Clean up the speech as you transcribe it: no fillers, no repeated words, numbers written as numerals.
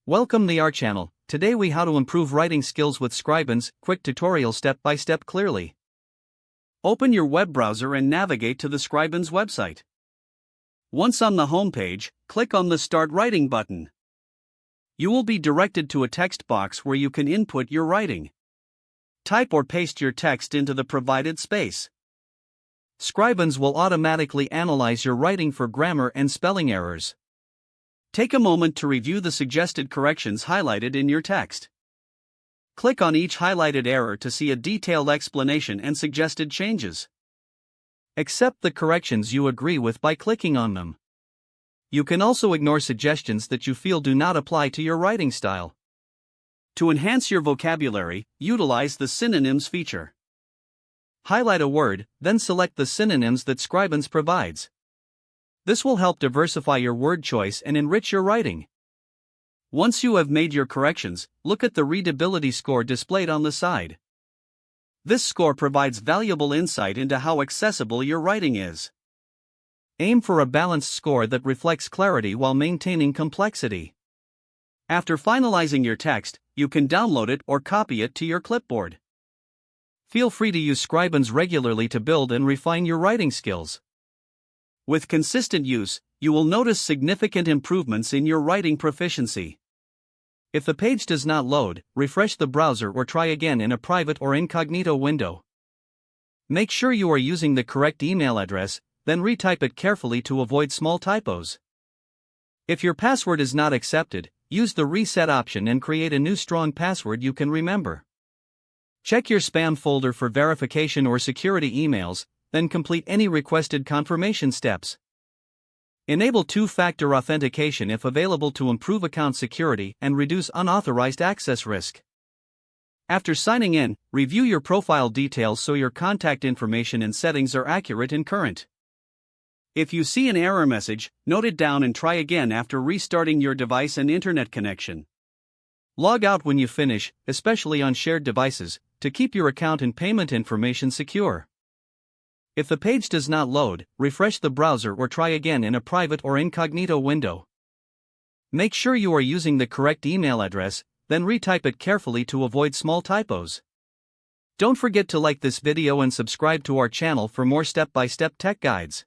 Welcome to our channel. Today we how to improve writing skills with Scribens, quick tutorial step by step clearly. Open your web browser and navigate to the Scribens website. Once on the home page, click on the Start Writing button. You will be directed to a text box where you can input your writing. Type or paste your text into the provided space. Scribens will automatically analyze your writing for grammar and spelling errors. Take a moment to review the suggested corrections highlighted in your text. Click on each highlighted error to see a detailed explanation and suggested changes. Accept the corrections you agree with by clicking on them. You can also ignore suggestions that you feel do not apply to your writing style. To enhance your vocabulary, utilize the synonyms feature. Highlight a word, then select the synonyms that Scribens provides. This will help diversify your word choice and enrich your writing. Once you have made your corrections, look at the readability score displayed on the side. This score provides valuable insight into how accessible your writing is. Aim for a balanced score that reflects clarity while maintaining complexity. After finalizing your text, you can download it or copy it to your clipboard. Feel free to use Scribens regularly to build and refine your writing skills. With consistent use, you will notice significant improvements in your writing proficiency. If the page does not load, refresh the browser or try again in a private or incognito window. Make sure you are using the correct email address, then retype it carefully to avoid small typos. If your password is not accepted, use the reset option and create a new strong password you can remember. Check your spam folder for verification or security emails, then complete any requested confirmation steps. Enable two-factor authentication if available to improve account security and reduce unauthorized access risk. After signing in, review your profile details so your contact information and settings are accurate and current. If you see an error message, note it down and try again after restarting your device and internet connection. Log out when you finish, especially on shared devices, to keep your account and payment information secure. If the page does not load, refresh the browser or try again in a private or incognito window. Make sure you are using the correct email address, then retype it carefully to avoid small typos. Don't forget to like this video and subscribe to our channel for more step-by-step tech guides.